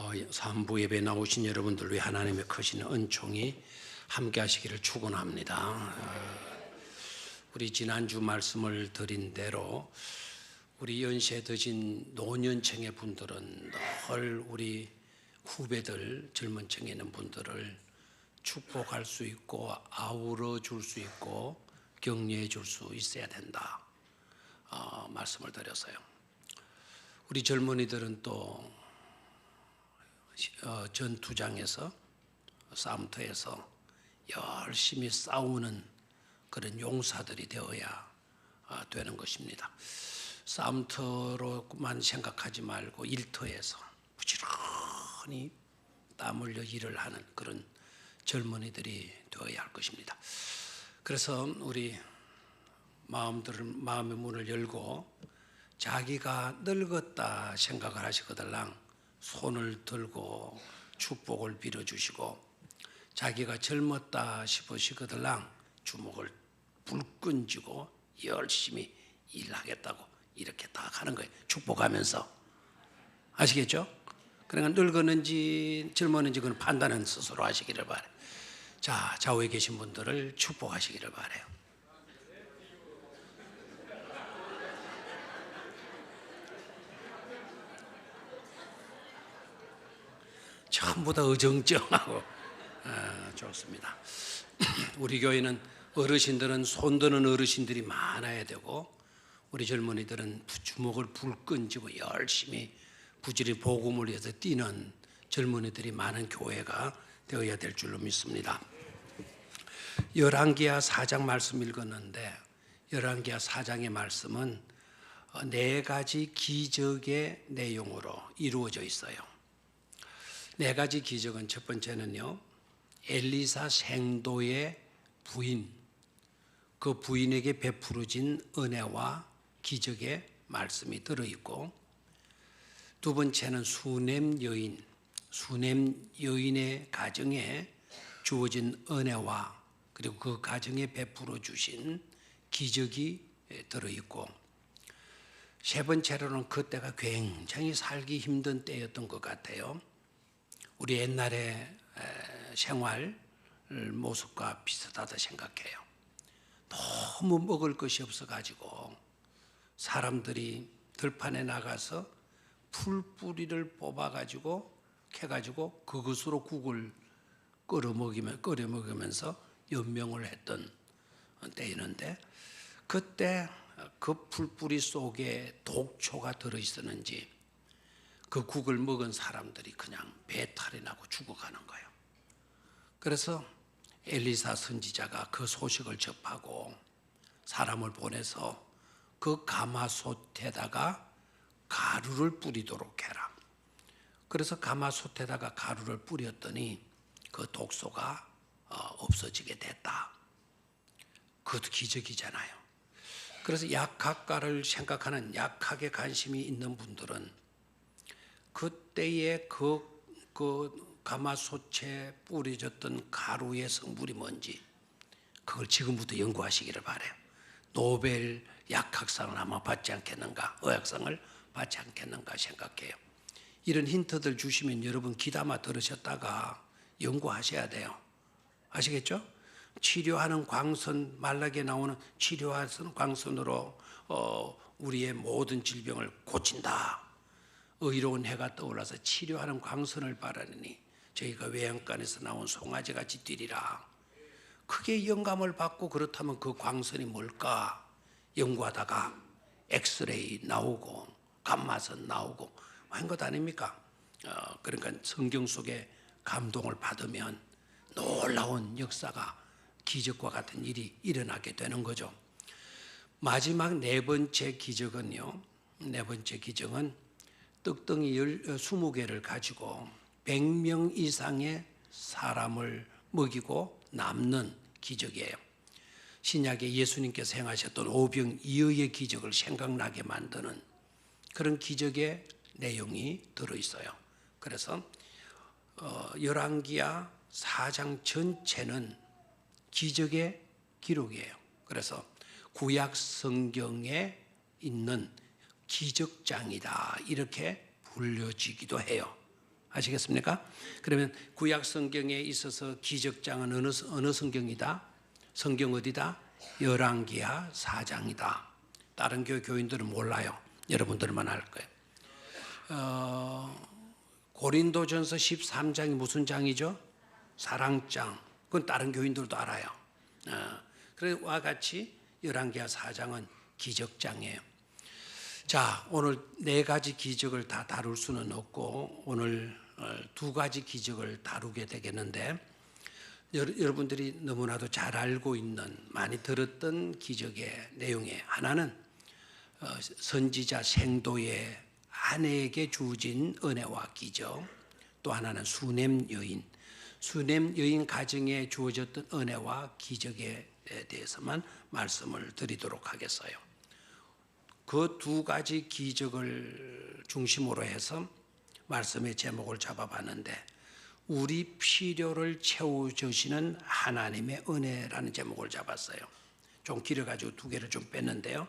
3부 예배 나오신 여러분들 위해 하나님의 크신 은총이 함께 하시기를 축원합니다. 우리 지난주 말씀을 드린 대로 우리 연세 드신 노년층의 분들은 늘 우리 후배들, 젊은 층에 있는 분들을 축복할 수 있고 아우러 줄 수 있고 격려해 줄 수 있어야 된다 말씀을 드렸어요. 우리 젊은이들은 또 전투장에서 싸움터에서 열심히 싸우는 그런 용사들이 되어야 되는 것입니다. 싸움터로만 생각하지 말고 일터에서 부지런히 땀 흘려 일을 하는 그런 젊은이들이 되어야 할 것입니다. 그래서 우리 마음의 문을 열고 자기가 늙었다 생각을 하시거들랑 손을 들고 축복을 빌어주시고, 자기가 젊었다 싶으시거들랑 주먹을 불끈 쥐고 열심히 일하겠다고 이렇게 딱 하는 거예요. 축복하면서. 아시겠죠? 그러니까 늙었는지 젊었는지 그건 판단은 스스로 하시기를 바라요. 자, 좌우에 계신 분들을 축복하시기를 바라요. 전부 다 어정쩡하고 좋습니다. 우리 교회는 어르신들은 손드는 어르신들이 많아야 되고, 우리 젊은이들은 주먹을 불끈 쥐고 열심히 부지런히 복음을 위해서 뛰는 젊은이들이 많은 교회가 되어야 될 줄로 믿습니다. 열왕기하 4장 말씀 읽었는데, 열왕기하 4장의 말씀은 4가지 기적의 내용으로 이루어져 있어요. 4가지 기적은, 첫 번째는요, 엘리사 생도의 부인, 그 부인에게 베풀어진 은혜와 기적의 말씀이 들어있고, 두 번째는 수넴 여인의 가정에 주어진 은혜와 그리고 그 가정에 베풀어 주신 기적이 들어있고, 세 번째로는 그때가 굉장히 살기 힘든 때였던 것 같아요. 우리 옛날의 생활 모습과 비슷하다 생각해요. 너무 먹을 것이 없어가지고 사람들이 들판에 나가서 풀뿌리를 뽑아가지고 캐가지고 그것으로 국을 끓여 먹으면서 연명을 했던 때였는데, 그때 그 풀뿌리 속에 독초가 들어있었는지 그 국을 먹은 사람들이 그냥 배탈이 나고 죽어가는 거예요. 그래서 엘리사 선지자가 그 소식을 접하고 사람을 보내서 그 가마솥에다가 가루를 뿌리도록 해라. 그래서 가마솥에다가 가루를 뿌렸더니 그 독소가 없어지게 됐다. 그것도 기적이잖아요. 그래서 약학과를 생각하는, 약학에 관심이 있는 분들은 그때의 그 가마솥에 뿌려졌던 가루의 성분이 뭔지 그걸 지금부터 연구하시기를 바라요. 노벨 약학상을 아마 받지 않겠는가, 의학상을 받지 않겠는가 생각해요. 이런 힌트들 주시면 여러분 귀담아 들으셨다가 연구하셔야 돼요. 아시겠죠? 치료하는 광선, 말라게 나오는 치료하는 광선으로 우리의 모든 질병을 고친다. 의로운 해가 떠올라서 치료하는 광선을 바라느니 저희가 외양간에서 나온 송아지같이 뛰리라. 크게 영감을 받고, 그렇다면 그 광선이 뭘까 연구하다가 엑스레이 나오고 감마선 나오고 한 것 아닙니까? 그러니까 성경 속에 감동을 받으면 놀라운 역사가, 기적과 같은 일이 일어나게 되는 거죠. 마지막 4번째 기적은요, 4번째 기적은 떡덩이 20개를 가지고 100명 이상의 사람을 먹이고 남는 기적이에요. 신약에 예수님께서 행하셨던 오병이어의 기적을 생각나게 만드는 그런 기적의 내용이 들어있어요. 그래서 열왕기하 4장 전체는 기적의 기록이에요. 그래서 구약 성경에 있는 기적장이다 이렇게 불려지기도 해요. 아시겠습니까? 그러면 구약 성경에 있어서 기적장은 어느 성경이다? 성경 어디다? 열왕기하 4장이다. 다른 교회 교인들은 몰라요. 여러분들만 알 거예요. 고린도전서 13장이 무슨 장이죠? 사랑장. 그건 다른 교인들도 알아요. 그와 같이 열왕기하 4장은 기적장이에요. 자, 오늘 4가지 기적을 다 다룰 수는 없고 오늘 2가지 기적을 다루게 되겠는데, 여러분들이 너무나도 잘 알고 있는, 많이 들었던 기적의 내용의 하나는 선지자 생도의 아내에게 주어진 은혜와 기적, 또 하나는 수냄 여인 가정에 주어졌던 은혜와 기적에 대해서만 말씀을 드리도록 하겠어요. 그 2가지 기적을 중심으로 해서 말씀의 제목을 잡아봤는데, 우리 필요를 채워주시는 하나님의 은혜라는 제목을 잡았어요. 좀 길어가지고 2개를 좀 뺐는데요.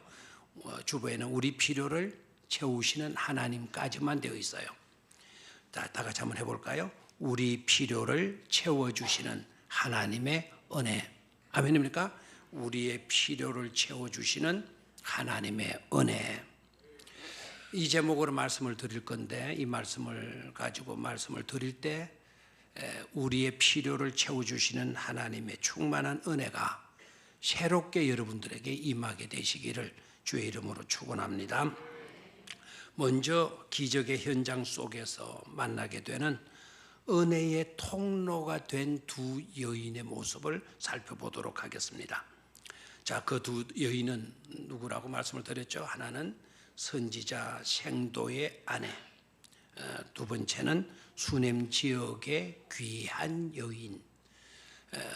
주보에는 우리 필요를 채우시는 하나님까지만 되어 있어요. 다 같이 한번 해볼까요? 우리 필요를 채워주시는 하나님의 은혜. 아멘입니까? 우리의 필요를 채워주시는 하나님의 은혜. 이 제목으로 말씀을 드릴 건데, 이 말씀을 가지고 말씀을 드릴 때 우리의 필요를 채워주시는 하나님의 충만한 은혜가 새롭게 여러분들에게 임하게 되시기를 주의 이름으로 축원합니다. 먼저 기적의 현장 속에서 만나게 되는 은혜의 통로가 된 2 여인의 모습을 살펴보도록 하겠습니다. 자, 그 2 여인은 누구라고 말씀을 드렸죠? 하나는 선지자 생도의 아내, 2번째는 수냄 지역의 귀한 여인.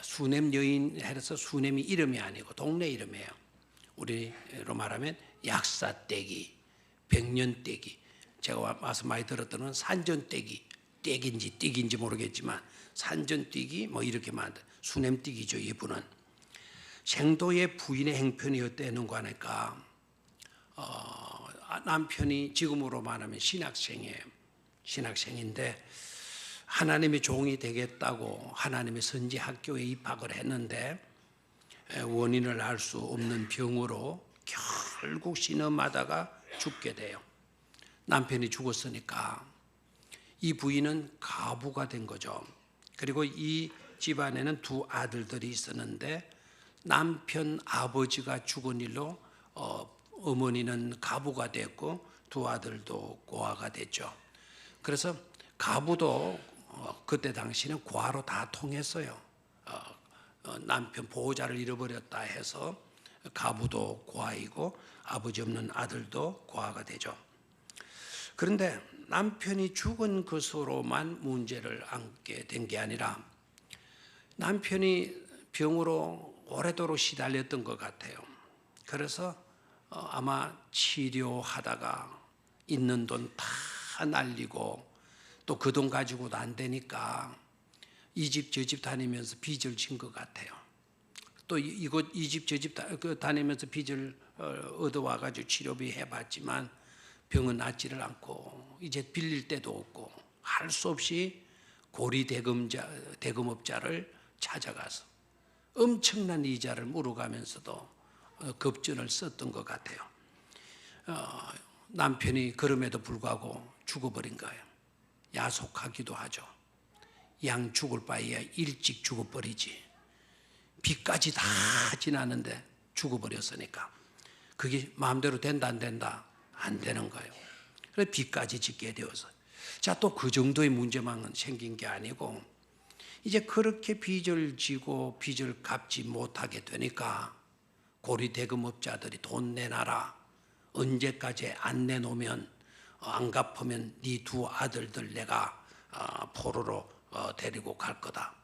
수냄 여인 해서 수냄이 이름이 아니고 동네 이름이에요. 우리로 말하면 약사떼기, 백년떼기. 제가 와서 많이 들었던 건 산전떼기, 떼기인지 띠기인지 모르겠지만 산전떼기 뭐 이렇게 만든 수냄떼기죠. 이분은 생도의 부인의 행편이 어땠는가 하니까 남편이 지금으로 말하면 신학생이에요. 신학생인데 하나님의 종이 되겠다고 하나님의 선지 학교에 입학을 했는데 원인을 알 수 없는 병으로 결국 신음하다가 죽게 돼요. 남편이 죽었으니까 이 부인은 가부가 된 거죠. 그리고 이 집안에는 2 아들들이 있었는데 남편 아버지가 죽은 일로 어머니는 가부가 됐고 2 아들도 고아가 됐죠. 그래서 가부도 그때 당시는 고아로 다 통했어요. 남편 보호자를 잃어버렸다 해서 가부도 고아이고 아버지 없는 아들도 고아가 되죠. 그런데 남편이 죽은 것으로만 문제를 안게 된 게 아니라 남편이 병으로 오래도록 시달렸던 것 같아요. 그래서 아마 치료하다가 있는 돈 다 날리고 또 그 돈 가지고도 안 되니까 이 집 저 집 다니면서 빚을 진 것 같아요. 또 이 집 저 집 다니면서 빚을 얻어와 가지고 치료비 해봤지만 병은 낫지를 않고 이제 빌릴 데도 없고 할 수 없이 고리 대금업자를 찾아가서 엄청난 이자를 물어가면서도 급전을 썼던 것 같아요. 남편이 그럼에도 불구하고 죽어버린 거예요. 야속하기도 하죠. 양 죽을 바에야 일찍 죽어버리지. 빚까지 다 지났는데 죽어버렸으니까 그게 마음대로 된다 안 된다? 안 되는 거예요. 그래서 빚까지 짓게 되어서 자, 또 그 정도의 문제만 생긴 게 아니고 이제 그렇게 빚을 지고 빚을 갚지 못하게 되니까 고리 대금업자들이 돈 내놔라. 언제까지 안 내놓으면 안 갚으면 네 2 아들들 내가 포로로 데리고 갈 거다.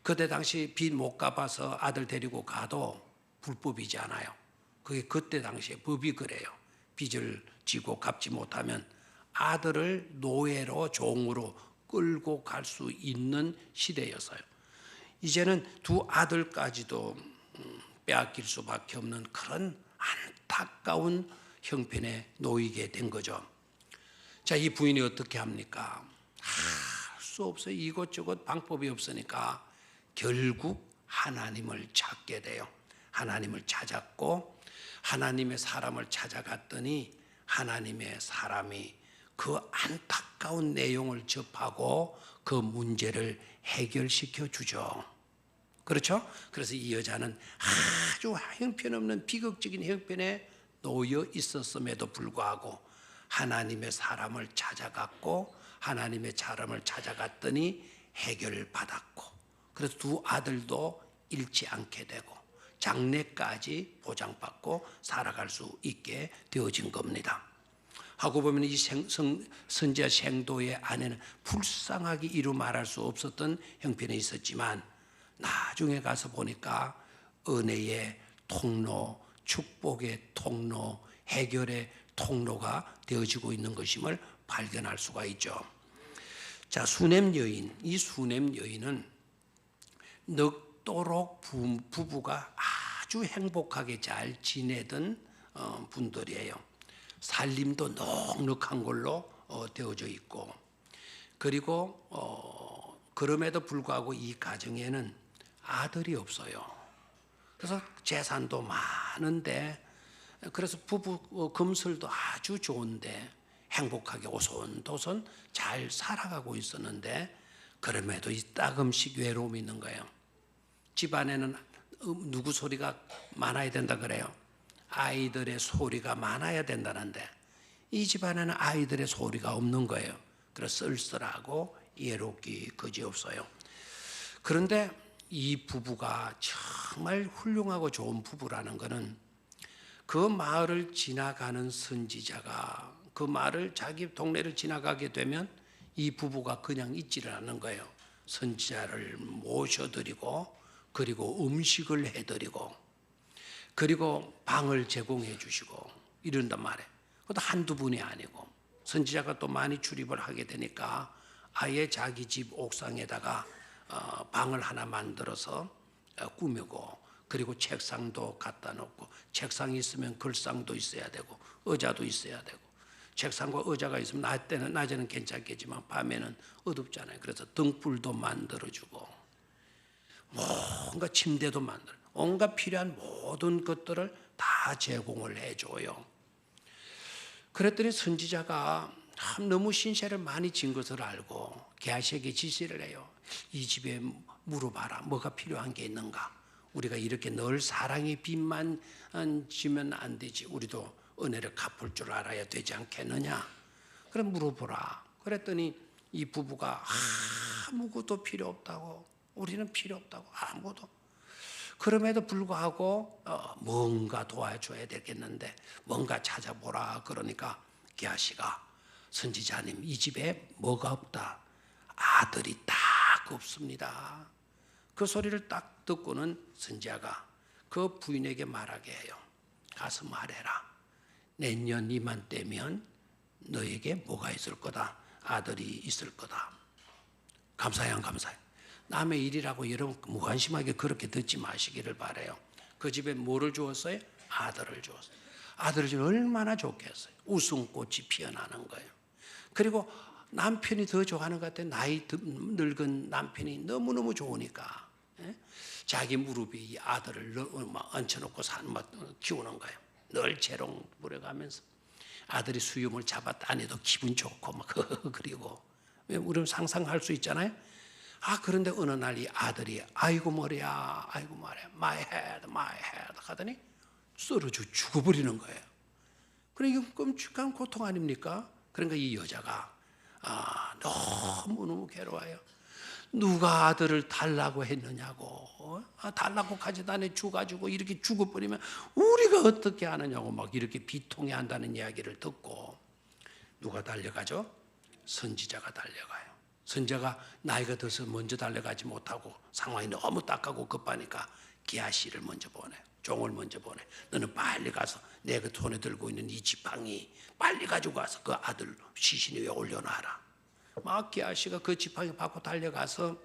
그때 당시 빚 못 갚아서 아들 데리고 가도 불법이지 않아요. 그게 그때 당시에 법이 그래요. 빚을 지고 갚지 못하면 아들을 노예로 종으로 끌고 갈 수 있는 시대였어요. 이제는 2 아들까지도 빼앗길 수밖에 없는 그런 안타까운 형편에 놓이게 된 거죠. 자, 이 부인이 어떻게 합니까? 수 없어요. 이것저것 방법이 없으니까 결국 하나님을 찾게 돼요. 하나님을 찾았고 하나님의 사람을 찾아갔더니 하나님의 사람이 그 안타까운 내용을 접하고 그 문제를 해결시켜 주죠. 그렇죠? 그래서 이 여자는 아주 형편없는 비극적인 형편에 놓여 있었음에도 불구하고 하나님의 사람을 찾아갔고 하나님의 사람을 찾아갔더니 해결을 받았고 그래서 두 아들도 잃지 않게 되고 장래까지 보장받고 살아갈 수 있게 되어진 겁니다. 하고 보면 이 선지자 생도의 아내는 불쌍하게 이루 말할 수 없었던 형편에 있었지만 나중에 가서 보니까 은혜의 통로, 축복의 통로, 해결의 통로가 되어지고 있는 것임을 발견할 수가 있죠. 자, 수넴 여인, 이 수넴 여인은 넉도록 부부가 아주 행복하게 잘 지내던 분들이에요. 살림도 넉넉한 걸로 되어져 있고 그리고 그럼에도 불구하고 이 가정에는 아들이 없어요. 그래서 재산도 많은데 그래서 부부 금슬도 아주 좋은데 행복하게 오손도손 잘 살아가고 있었는데 그럼에도 이 따금씩 외로움이 있는 거예요. 집안에는 누구 소리가 많아야 된다 그래요? 아이들의 소리가 많아야 된다는데 이 집안에는 아이들의 소리가 없는 거예요. 그래서 쓸쓸하고 예롭기 그지없어요. 그런데 이 부부가 정말 훌륭하고 좋은 부부라는 것은 그 마을을 지나가는 선지자가 그 마을을 자기 동네를 지나가게 되면 이 부부가 그냥 있지를 않는 거예요. 선지자를 모셔드리고 그리고 음식을 해드리고 그리고 방을 제공해 주시고 이런단 말이에요. 그것도 한두 분이 아니고 선지자가 또 많이 출입을 하게 되니까 아예 자기 집 옥상에다가 방을 하나 만들어서 꾸미고 그리고 책상도 갖다 놓고 책상이 있으면 글상도 있어야 되고 의자도 있어야 되고 책상과 의자가 있으면 낮에는 괜찮겠지만 밤에는 어둡잖아요. 그래서 등불도 만들어주고 뭔가 침대도 만들어 온갖 필요한 모든 것들을 다 제공을 해줘요. 그랬더니 선지자가 너무 신세를 많이 진 것을 알고 게하시에게 지시를 해요. 이 집에 물어봐라. 뭐가 필요한 게 있는가? 우리가 이렇게 늘 사랑의 빚만 지면 안 되지. 우리도 은혜를 갚을 줄 알아야 되지 않겠느냐? 그럼 물어보라. 그랬더니 이 부부가 아무것도 필요 없다고. 우리는 필요 없다고. 아무것도. 그럼에도 불구하고 뭔가 도와줘야 되겠는데 뭔가 찾아보라. 그러니까 게하시가 선지자님 이 집에 뭐가 없다. 아들이 딱 없습니다. 그 소리를 딱 듣고는 선지자가 그 부인에게 말하게 해요. 가서 말해라. 내년 이맘때면 너에게 뭐가 있을 거다. 아들이 있을 거다. 감사해요, 안 감사해요? 남의 일이라고 여러분 무관심하게 그렇게 듣지 마시기를 바라요. 그 집에 뭐를 주었어요? 아들을 주었어요. 아들을 주면 얼마나 좋겠어요. 웃음꽃이 피어나는 거예요. 그리고 남편이 더 좋아하는 것 같아요. 나이 늙은 남편이 너무너무 좋으니까 자기 무릎에 이 아들을 얹혀놓고 키우는 거예요. 늘 재롱 부려가면서 아들이 수염을 잡아 따내도 기분 좋고 막 그리고 우리는 상상할 수 있잖아요. 그런데 어느 날 이 아들이 아이고 머리야 아이고 머리야 my head 하더니 쓰러져 죽어버리는 거예요. 그러니까 이게 끔찍한 고통 아닙니까? 그러니까 이 여자가 너무너무 괴로워요. 누가 아들을 달라고 했느냐고 달라고 가져다 내 주가지고 이렇게 죽어버리면 우리가 어떻게 하느냐고 막 이렇게 비통해 한다는 이야기를 듣고 누가 달려가죠? 선지자가 달려가요. 선지자가 나이가 들어서 먼저 달려가지 못하고 상황이 너무 딱하고 급하니까 게하시를 먼저 보내요. 종을 먼저 보내. 너는 빨리 가서 내가 손에 들고 있는 이 지팡이 빨리 가지고 가서 그 아들 시신 위에 올려놔라. 막 게하시가 그 지팡이 받고 달려가서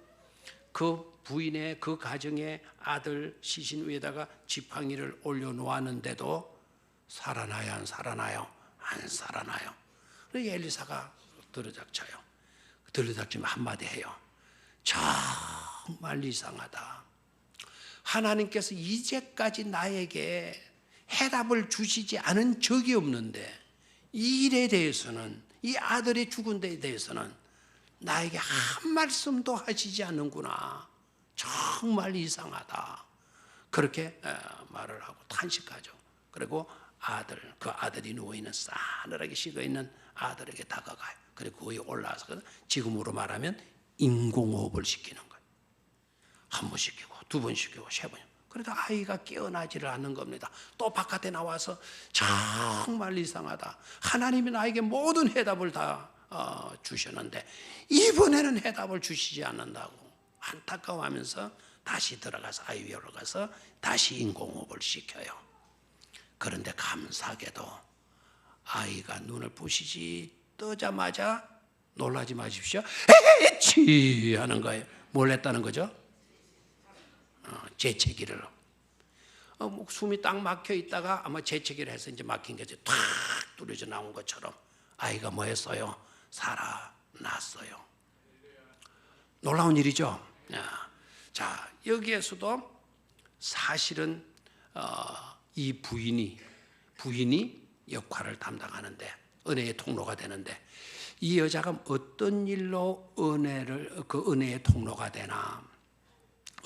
그 부인의 그 가정의 아들 시신 위에다가 지팡이를 올려놓았는데도 살아나요, 안 살아나요? 안 살아나요. 그래서 엘리사가 들어닥쳐요. 들여다보면 한마디 해요. 정말 이상하다. 하나님께서 이제까지 나에게 해답을 주시지 않은 적이 없는데 이 일에 대해서는, 이 아들의 죽은 데에 대해서는 나에게 한 말씀도 하시지 않는구나. 정말 이상하다. 그렇게 말을 하고 탄식하죠. 그리고 그 아들이 누워있는 싸늘하게 식어있는 아들에게 다가가요. 그리고 거기 올라와서 지금으로 말하면 인공호흡을 시키는 거예요. 한 번 시키고 두 번 시키고 세 번. 그래도 아이가 깨어나지를 않는 겁니다. 또 바깥에 나와서 정말 이상하다. 하나님이 나에게 모든 해답을 다 주셨는데 이번에는 해답을 주시지 않는다고 안타까워하면서 다시 들어가서 아이 위로 가서 다시 인공호흡을 시켜요. 그런데 감사하게도 아이가 눈을 부시지 뜨자마자 놀라지 마십시오. 에치 하는 거예요. 뭘 했다는 거죠? 재채기를. 숨이 딱 막혀 있다가 아마 재채기를 해서 이제 막힌 게 탁 뚫어져 나온 것처럼 아이가 뭐 했어요? 살아났어요. 놀라운 일이죠. 자, 여기에서도 사실은 이 부인이 역할을 담당하는데 은혜의 통로가 되는데 이 여자가 어떤 일로 은혜의 통로가 되나?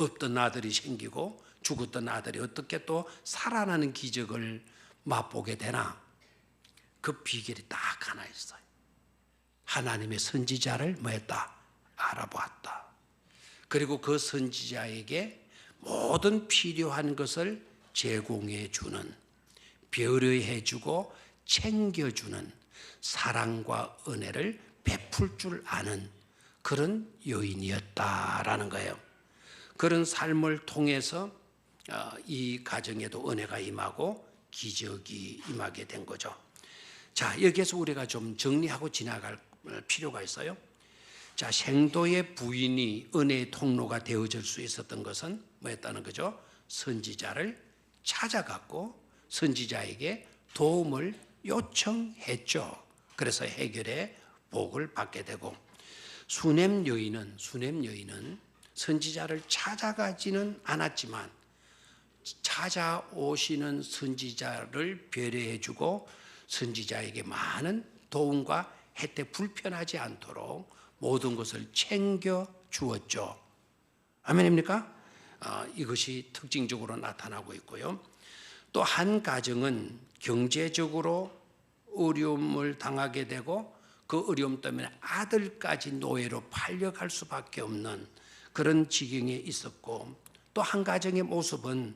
없던 아들이 생기고 죽었던 아들이 어떻게 또 살아나는 기적을 맛보게 되나? 그 비결이 딱 하나 있어요. 하나님의 선지자를 뭐 했다? 알아보았다. 그리고 그 선지자에게 모든 필요한 것을 제공해 주는, 배려해 주고 챙겨주는 사랑과 은혜를 베풀 줄 아는 그런 여인이었다라는 거예요. 그런 삶을 통해서 이 가정에도 은혜가 임하고 기적이 임하게 된 거죠. 자, 여기에서 우리가 좀 정리하고 지나갈 필요가 있어요. 자, 생도의 부인이 은혜의 통로가 되어질 수 있었던 것은 뭐였다는 거죠? 선지자를 찾아갔고 선지자에게 도움을 요청했죠. 그래서 해결의 복을 받게 되고 수냄 여인은 선지자를 찾아가지는 않았지만 찾아오시는 선지자를 배려해주고 선지자에게 많은 도움과 혜택 불편하지 않도록 모든 것을 챙겨주었죠. 아멘입니까? 이것이 특징적으로 나타나고 있고요. 또 한 가정은 경제적으로 어려움을 당하게 되고 그 어려움 때문에 아들까지 노예로 팔려갈 수밖에 없는 그런 지경에 있었고 또 한 가정의 모습은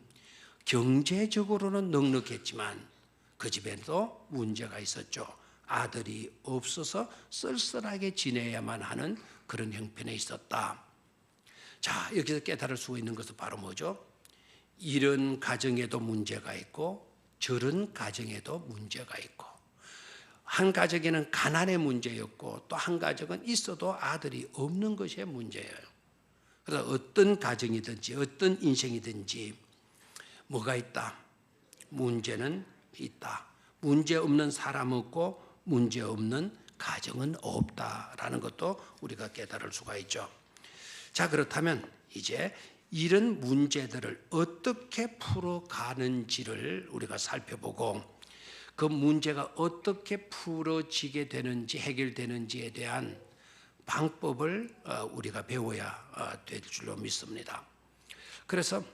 경제적으로는 넉넉했지만 그 집에도 문제가 있었죠. 아들이 없어서 쓸쓸하게 지내야만 하는 그런 형편에 있었다. 자, 여기서 깨달을 수 있는 것은 바로 뭐죠? 이런 가정에도 문제가 있고 저런 가정에도 문제가 있고 한 가정에는 가난의 문제였고 또 한 가정은 있어도 아들이 없는 것이 문제예요. 그래서 어떤 가정이든지 어떤 인생이든지 뭐가 있다? 문제는 있다. 문제 없는 사람 없고 문제 없는 가정은 없다라는 것도 우리가 깨달을 수가 있죠. 자, 그렇다면 이제 이런 문제들을 어떻게 풀어가는지를 우리가 살펴보고 그 문제가 어떻게 풀어지게 되는지 해결되는지에 대한 방법을 우리가 배워야 될 줄로 믿습니다. 그래서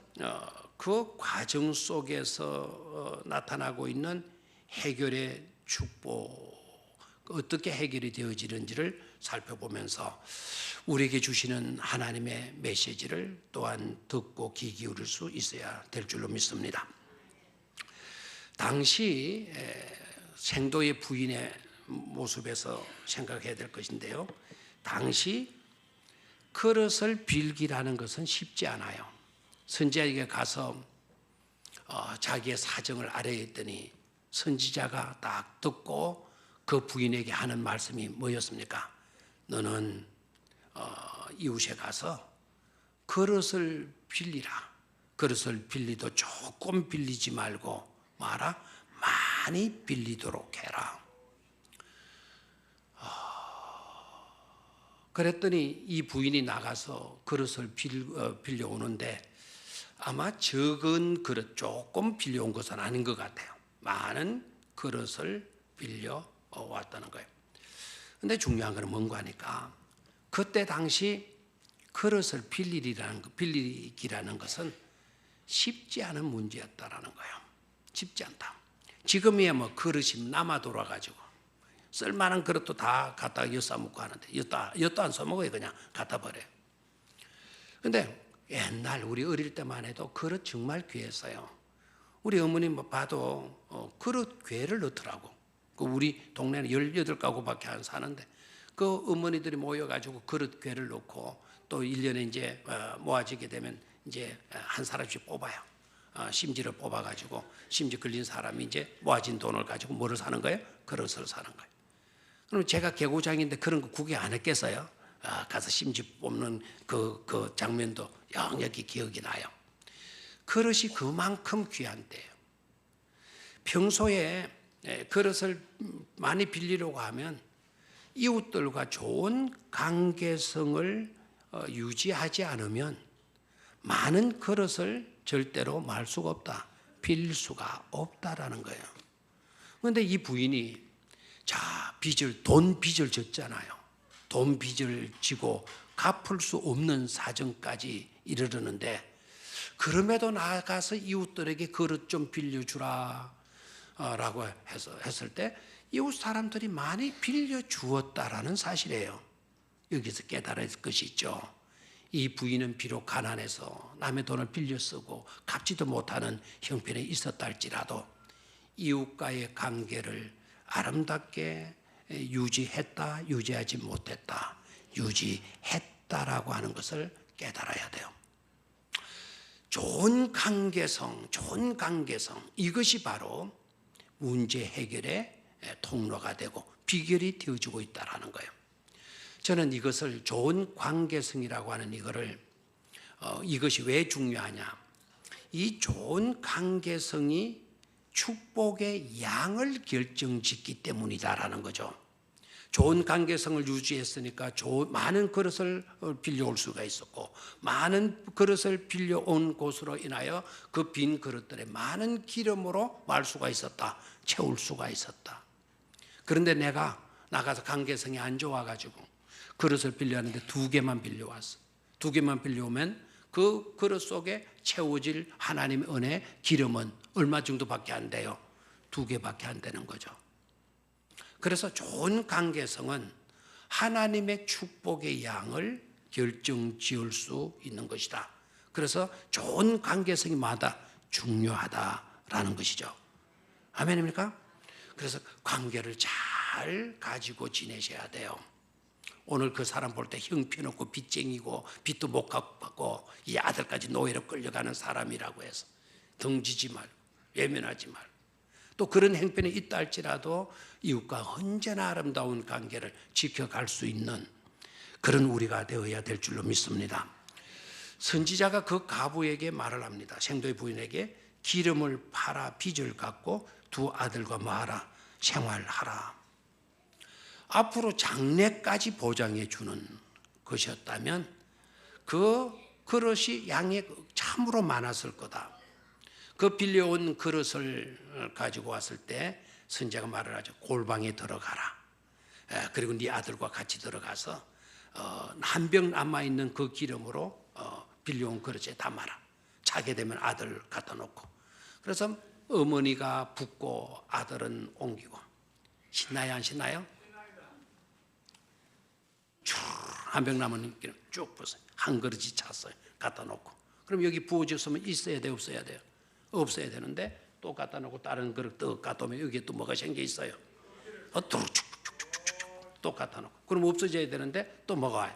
그 과정 속에서 나타나고 있는 해결의 축복, 어떻게 해결이 되어지는지를 살펴보면서 우리에게 주시는 하나님의 메시지를 또한 듣고 귀 기울일 수 있어야 될 줄로 믿습니다. 당시 생도의 부인의 모습에서 생각해야 될 것인데요. 당시 그릇을 빌기라는 것은 쉽지 않아요. 선지자에게 가서 자기의 사정을 알아야 했더니 선지자가 딱 듣고 그 부인에게 하는 말씀이 뭐였습니까? 너는 이웃에 가서 그릇을 빌리라. 그릇을 빌리도 조금 빌리지 말고 말아 많이 빌리도록 해라. 그랬더니 이 부인이 나가서 그릇을 빌려오는데 아마 적은 그릇 조금 빌려온 것은 아닌 것 같아요. 많은 그릇을 빌려왔다는 거예요. 근데 중요한 건 뭔가 하니까 그때 당시 그릇을 빌리기라는 것은 쉽지 않은 문제였다라는 거예요. 쉽지 않다. 지금이야 뭐 그릇이 남아 돌아가지고 쓸만한 그릇도 다 갖다가 엿싸먹고 하는데 엿도 안 써먹어요. 그냥 갖다 버려요. 근데 옛날 우리 어릴 때만 해도 그릇 정말 귀했어요. 우리 어머니 뭐 봐도 그릇 괴를 넣더라고. 그 우리 동네는 18가구밖에 안 사는데 그 어머니들이 모여가지고 그릇 괴를 넣고 또 1년에 이제 모아지게 되면 이제 한 사람씩 뽑아요. 심지를 뽑아가지고 심지 걸린 사람이 이제 모아진 돈을 가지고 뭐를 사는 거예요? 그릇을 사는 거예요. 그럼 제가 개구장인데 그런 거 구경 안 했겠어요? 가서 심지 뽑는 그 장면도 영역이 기억이 나요. 그릇이 그만큼 귀한데요. 평소에 그릇을 많이 빌리려고 하면 이웃들과 좋은 관계성을 유지하지 않으면 많은 그릇을 절대로 말 수가 없다. 빌릴 수가 없다라는 거예요. 그런데 이 부인이 돈 빚을 졌잖아요. 돈 빚을 지고 갚을 수 없는 사정까지 이르르는데 그럼에도 나아가서 이웃들에게 그릇 좀 빌려주라 라고 했을 때 이웃 사람들이 많이 빌려주었다라는 사실이에요. 여기서 깨달을 것이 있죠. 이 부인은 비록 가난해서 남의 돈을 빌려 쓰고 갚지도 못하는 형편에 있었다 할지라도 이웃과의 관계를 아름답게 유지했다, 유지하지 못했다, 유지했다라고 하는 것을 깨달아야 돼요. 좋은 관계성, 이것이 바로 문제 해결의 통로가 되고 비결이 되어주고 있다는 거예요. 저는 이것을 좋은 관계성이라고 하는 이것이 왜 중요하냐? 이 좋은 관계성이 축복의 양을 결정짓기 때문이다라는 거죠. 좋은 관계성을 유지했으니까 많은 그릇을 빌려올 수가 있었고 많은 그릇을 빌려온 곳으로 인하여 그 빈 그릇들에 많은 기름으로 말 수가 있었다. 채울 수가 있었다. 그런데 내가 나가서 관계성이 안 좋아가지고 그릇을 빌려왔는데 2개만 빌려왔어. 2개만 빌려오면 그 그릇 속에 채워질 하나님의 은혜, 기름은 얼마 정도밖에 안 돼요? 2개밖에 안 되는 거죠. 그래서 좋은 관계성은 하나님의 축복의 양을 결정지을 수 있는 것이다. 그래서 좋은 관계성이마다 중요하다라는 것이죠. 아멘입니까? 그래서 관계를 잘 가지고 지내셔야 돼요. 오늘 그 사람 볼 때 형편없고 빚쟁이고 빚도 못 갚고 이 아들까지 노예로 끌려가는 사람이라고 해서 등지지 말고 외면하지 말고 또 그런 행편이 있다 할지라도 이웃과 언제나 아름다운 관계를 지켜갈 수 있는 그런 우리가 되어야 될 줄로 믿습니다. 선지자가 그 가부에게 말을 합니다. 생도의 부인에게 기름을 팔아 빚을 갚고 2 아들과 뭐하라? 생활하라. 앞으로 장래까지 보장해 주는 것이었다면 그 그릇이 양이 참으로 많았을 거다. 그 빌려온 그릇을 가지고 왔을 때 선지자가 말을 하죠. 골방에 들어가라. 그리고 네 아들과 같이 들어가서 한 병 남아있는 그 기름으로 빌려온 그릇에 담아라. 자게 되면 아들 갖다 놓고. 그래서 어머니가 붓고 아들은 옮기고. 신나요 안 신나요? 한 병 남은 기름 쭉 부어요. 한 그릇이 찼어요. 갖다 놓고. 그럼 여기 부어졌으면 있어야 돼, 없어야 돼요? 없어야 되는데 또 갖다 놓고 다른 그릇 또 갖다 놓으면 여기에 또 뭐가 생겨 있어요. 또 갖다 놓고. 그럼 없어져야 되는데 또 뭐가 와요.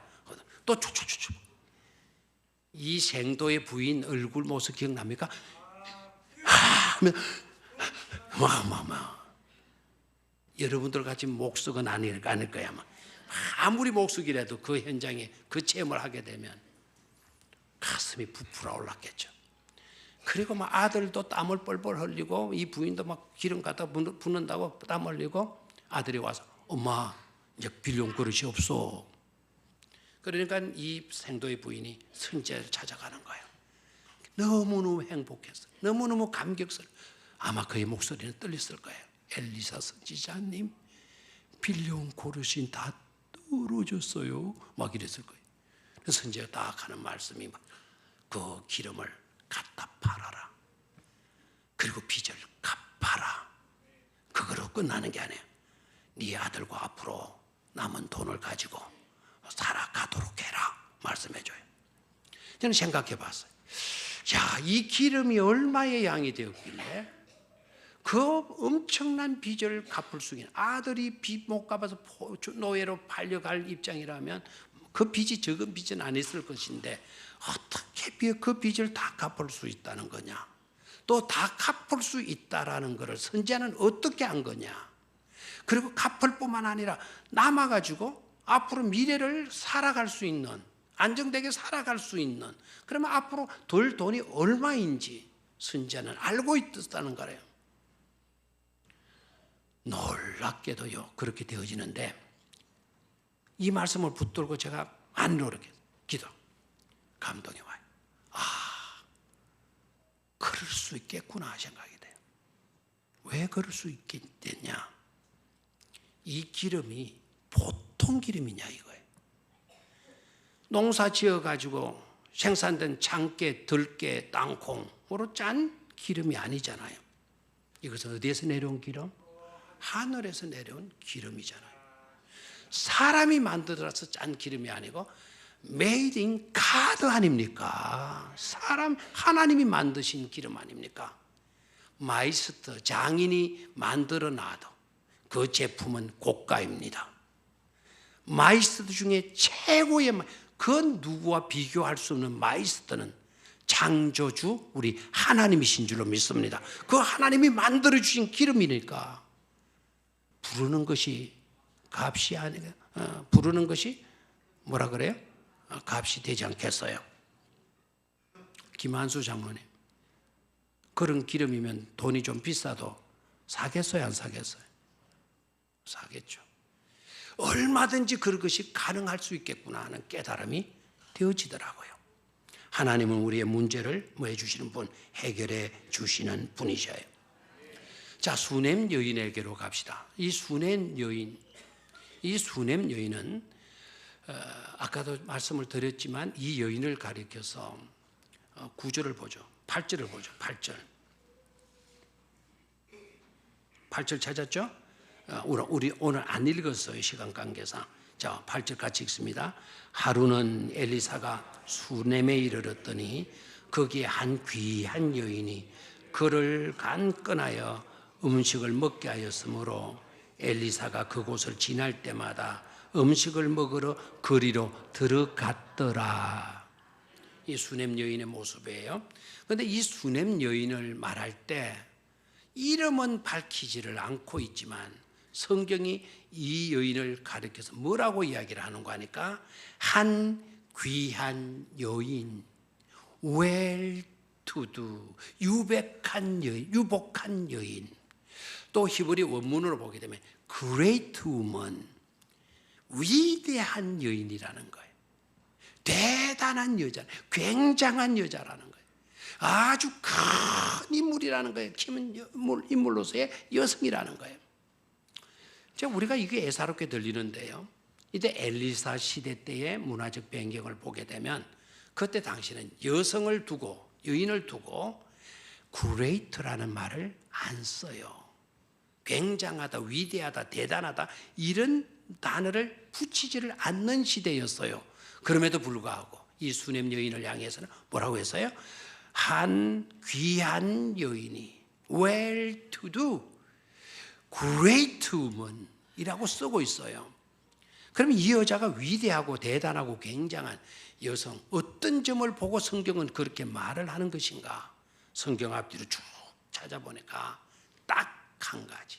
또 축축축축. 이 생도의 부인 얼굴 모습 기억납니까? 하면 여러분들 같이 목석은 아닐 거야. 아무리 목석이라도 그 현장에 그 체험을 하게 되면 가슴이 부풀어 올랐겠죠. 그리고 막 아들도 땀을 뻘뻘 흘리고 이 부인도 막 기름 갖다 붓는다고 땀 흘리고 아들이 와서 엄마 이제 빌려온 그릇이 없어. 그러니까 이 생도의 부인이 선지자를 찾아가는 거예요. 너무너무 행복했어요. 너무너무 감격스러워. 아마 그의 목소리는 떨렸을 거예요. 엘리사 선지자님, 빌려온 고르신 다 떨어졌어요. 막 이랬을 거예요. 선지자가 딱 하는 말씀이 그 기름을 갖다 팔아라. 그리고 빚을 갚아라. 그거로 끝나는 게 아니에요. 네 아들과 앞으로 남은 돈을 가지고 살아가도록 해라 말씀해줘요. 저는 생각해 봤어요. 자, 이 기름이 얼마의 양이 되었길래 그 엄청난 빚을 갚을 수 있는, 아들이 빚 못 갚아서 노예로 팔려갈 입장이라면 그 빚이 적은 빚은 아니었을 것인데 어떻게 그 빚을 다 갚을 수 있다는 거냐, 또 다 갚을 수 있다라는 것을 선지자는 어떻게 한 거냐. 그리고 갚을 뿐만 아니라 남아가지고 앞으로 미래를 살아갈 수 있는, 안정되게 살아갈 수 있는, 그러면 앞으로 덜 돈이 얼마인지 선지자는 알고 있었다는 거래요. 놀랍게도요, 그렇게 되어지는데 이 말씀을 붙들고 제가 안 노력해요. 기도, 감동이 와요. 그럴 수 있겠구나 생각이 돼요. 왜 그럴 수 있겠냐? 이 기름이 보통 기름이냐 이거예요. 농사 지어가지고 생산된 장깨, 들깨, 땅콩으로 짠 기름이 아니잖아요. 이것은 어디에서 내려온 기름? 하늘에서 내려온 기름이잖아요. 사람이 만들어서 짠 기름이 아니고 made in God 아닙니까? 사람, 하나님이 만드신 기름 아닙니까? 마이스터, 장인이 만들어 놔도 그 제품은 고가입니다. 마이스터 중에 최고의, 그 누구와 비교할 수 없는 마이스터는 창조주 우리 하나님이신 줄로 믿습니다. 그 하나님이 만들어 주신 기름이니까 부르는 것이 값이 아니고, 부르는 것이 뭐라 그래요? 값이 되지 않겠어요? 김한수 장모님, 그런 기름이면 돈이 좀 비싸도 사겠어요, 안 사겠어요? 사겠죠. 얼마든지 그런 것이 가능할 수 있겠구나 하는 깨달음이 되어지더라고요. 하나님은 우리의 문제를 뭐 해주시는 분, 해결해 주시는 분이셔요. 자, 수넴 여인에게로 갑시다. 이 수넴 여인은 아까도 말씀을 드렸지만 이 여인을 가리켜서 9절을 보죠. 8절을 보죠. 8절 찾았죠? 우리 오늘 안 읽었어요, 시간 관계상. 자, 8절 같이 읽습니다. 하루는 엘리사가 수넴에 이르렀더니 거기에 한 귀한 여인이 그를 간건하여 음식을 먹게 하였으므로 엘리사가 그곳을 지날 때마다 음식을 먹으러 거리로 들어갔더라. 이 수넴 여인의 모습이에요. 그런데 이 수넴 여인을 말할 때 이름은 밝히지를 않고 있지만 성경이 이 여인을 가리켜서 뭐라고 이야기를 하는 거 하니까 한 귀한 여인, well-to-do, 유복한 여인. 또 히브리 원문으로 보게 되면 great woman, 위대한 여인이라는 거예요. 대단한 여자, 굉장한 여자라는 거예요. 아주 큰 인물이라는 거예요. 큰 인물로서의 여성이라는 거예요. 우리가 이게 애사롭게 들리는데요, 이때 엘리사 시대 때의 문화적 배경을 보게 되면 그때 당시는 여성을 두고, 여인을 두고 great라는 말을 안 써요. 굉장하다, 위대하다, 대단하다 이런 단어를 붙이지를 않는 시대였어요. 그럼에도 불구하고 이 수넴 여인을 향해서는 뭐라고 했어요? 한 귀한 여인이 well-to-do, great woman 이라고 쓰고 있어요. 그러면 이 여자가 위대하고 대단하고 굉장한 여성, 어떤 점을 보고 성경은 그렇게 말을 하는 것인가? 성경 앞뒤로 쭉 찾아보니까 딱 한 가지.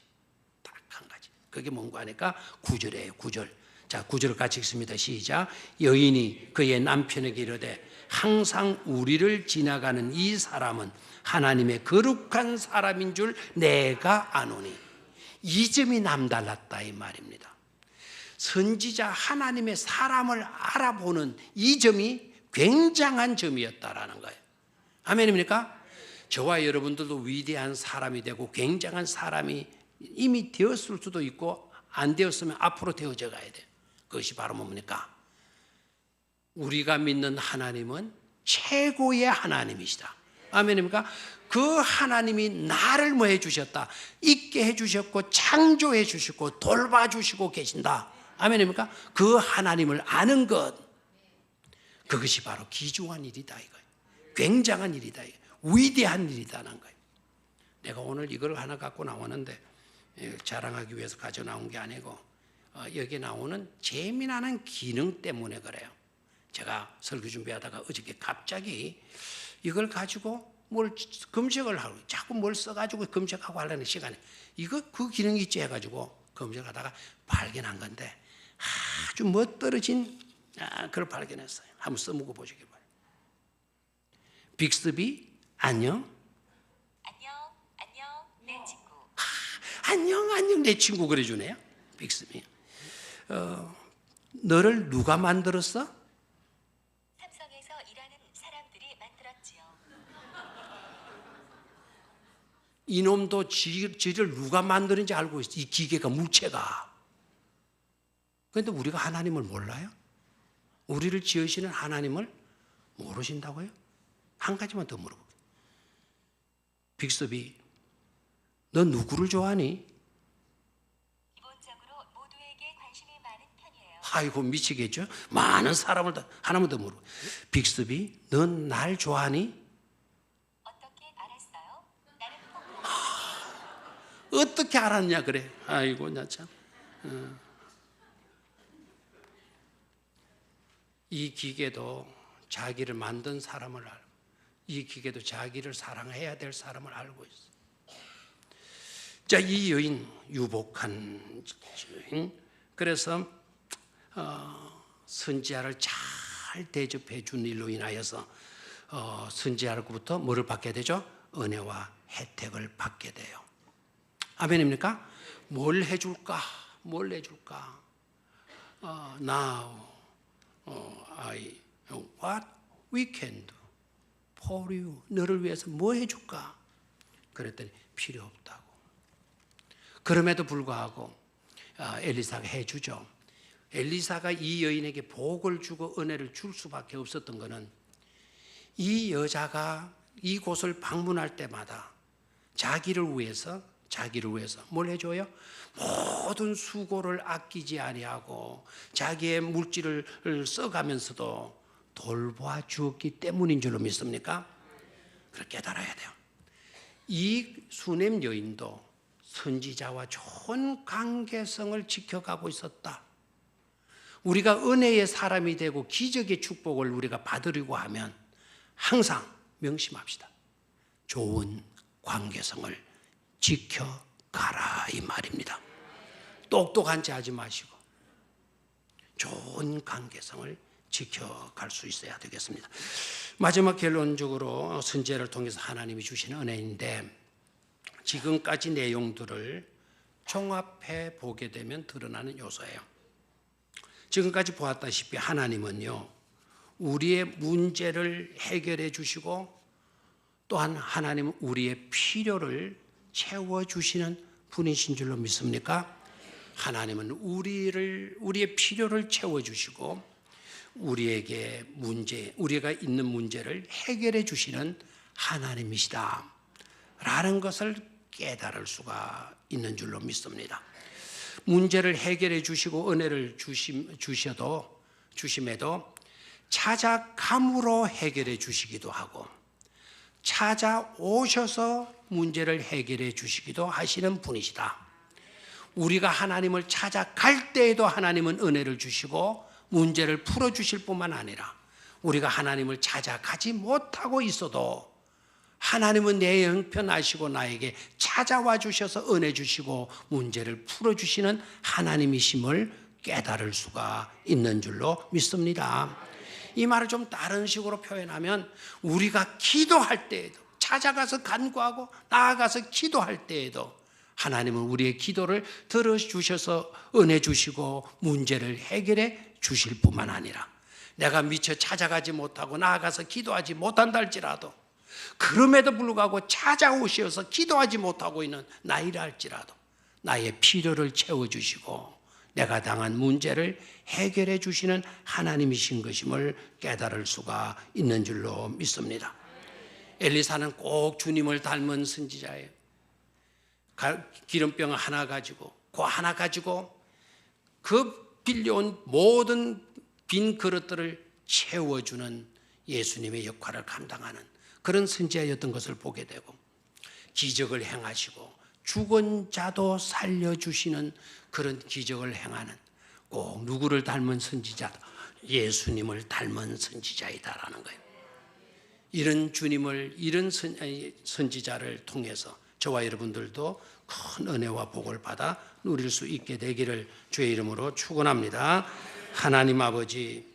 그게 뭔가 하니까 9절이에요. 9절. 자, 9절을 같이 읽습니다. 시작. 여인이 그의 남편에게 이르되 항상 우리를 지나가는 이 사람은 하나님의 거룩한 사람인 줄 내가 아노니. 이 점이 남달랐다 이 말입니다. 선지자 하나님의 사람을 알아보는 이 점이 굉장한 점이었다라는 거예요. 아멘입니까? 저와 여러분들도 위대한 사람이 되고 굉장한 사람이 이미 되었을 수도 있고 안 되었으면 앞으로 되어져 가야 돼요. 그것이 바로 뭡니까? 우리가 믿는 하나님은 최고의 하나님이시다. 아멘입니까? 그 하나님이 나를 뭐 해주셨다? 있게 해주셨고 창조해 주셨고 돌봐주시고 계신다. 아멘입니까? 그 하나님을 아는 것, 그것이 바로 귀중한 일이다 이거예요. 굉장한 일이다 이거예요. 위대한 일이다는 거예요. 내가 오늘 이걸 하나 갖고 나오는데 자랑하기 위해서 가져 나온 게 아니고 여기 나오는 재미나는 기능 때문에 그래요. 제가 설교 준비하다가 어저께 갑자기 이걸 가지고 뭘 검색을 하고 자꾸 뭘 써가지고 검색하고 하려는 시간에 이거 그 기능이 있지 해가지고 검색하다가 발견한 건데 아주 멋들어진 그걸 발견했어요. 한번 써먹어 보시기 바랍니다. 빅스비 안녕. 안녕 내 친구. 안녕 내 친구 그래주네요. 빅스비. 너를 누가 만들었어? 삼성에서 일하는 사람들이 만들었지요. 이놈도 지를 누가 만드는지 알고 있어. 이 기계가 물체가. 그런데 우리가 하나님을 몰라요? 우리를 지으시는 하나님을 모르신다고요? 한 가지만 더 물어볼게요. 빅스비, 너 누구를 좋아하니? 기본적으로 모두에게 관심이 많은 편이에요. 아이고 미치겠죠? 많은 사람을 다 하나만 더 물어. 빅스비, 넌 날 좋아하니? 어떻게 알았어요? 나는 어떻게 알았냐 그래. 아이고 나 참. 이 기계도 자기를 만든 사람을 알고, 이 기계도 자기를 사랑해야 될 사람을 알고 있어. 자, 이 여인 유복한 여인, 그래서 선지자를 잘 대접해 준 일로 인하여서 선지자로부터 뭐를 받게 되죠? 은혜와 혜택을 받게 돼요. 아멘입니까? 뭘 해줄까? 뭘 해줄까? Now, what we can do for you. 너를 위해서 뭐 해줄까? 그랬더니 필요 없다고. 그럼에도 불구하고 엘리사가 해주죠. 엘리사가 이 여인에게 복을 주고 은혜를 줄 수밖에 없었던 것은 이 여자가 이곳을 방문할 때마다 자기를 위해서 뭘 해줘요? 모든 수고를 아끼지 아니하고 자기의 물질을 써가면서도 돌봐 주었기 때문인 줄로 믿습니까? 그렇게 깨달아야 돼요. 이 수넴 여인도 선지자와 좋은 관계성을 지켜가고 있었다. 우리가 은혜의 사람이 되고 기적의 축복을 우리가 받으려고 하면 항상 명심합시다. 좋은 관계성을 지켜가라 이 말입니다. 똑똑한 체 하지 마시고 좋은 관계성을 지켜갈 수 있어야 되겠습니다. 마지막 결론적으로 선지자를 통해서 하나님이 주시는 은혜인데 지금까지 내용들을 종합해 보게 되면 드러나는 요소예요. 지금까지 보았다시피 하나님은요, 우리의 문제를 해결해 주시고 또한 하나님은 우리의 필요를 채워주시는 분이신 줄로 믿습니까? 하나님은 우리의 필요를 채워주시고 우리에게 우리가 있는 문제를 해결해 주시는 하나님이시다 라는 것을 깨달을 수가 있는 줄로 믿습니다. 문제를 해결해 주시고 은혜를 주심에도 찾아감으로 해결해 주시기도 하고 찾아오셔서 문제를 해결해 주시기도 하시는 분이시다. 우리가 하나님을 찾아갈 때에도 하나님은 은혜를 주시고 문제를 풀어주실 뿐만 아니라 우리가 하나님을 찾아가지 못하고 있어도 하나님은 내 형편 아시고 나에게 찾아와 주셔서 은혜 주시고 문제를 풀어주시는 하나님이심을 깨달을 수가 있는 줄로 믿습니다. 이 말을 좀 다른 식으로 표현하면 우리가 기도할 때에도 찾아가서 간구하고 나아가서 기도할 때에도 하나님은 우리의 기도를 들어주셔서 은혜 주시고 문제를 해결해 주실 뿐만 아니라 내가 미처 찾아가지 못하고 나아가서 기도하지 못한다 할지라도 그럼에도 불구하고 찾아오셔서 기도하지 못하고 있는 나이라 할지라도 나의 필요를 채워주시고 내가 당한 문제를 해결해 주시는 하나님이신 것임을 깨달을 수가 있는 줄로 믿습니다. 엘리사는 꼭 주님을 닮은 선지자예요. 기름병 하나 가지고 그 빌려온 모든 빈 그릇들을 채워주는 예수님의 역할을 감당하는 그런 선지자였던 것을 보게 되고 기적을 행하시고 죽은 자도 살려주시는 그런 기적을 행하는 꼭 누구를 닮은 선지자다? 예수님을 닮은 선지자이다라는 거예요. 이런 주님을 이런 선지자를 통해서 저와 여러분들도 큰 은혜와 복을 받아 누릴 수 있게 되기를 주의 이름으로 축원합니다. 하나님 아버지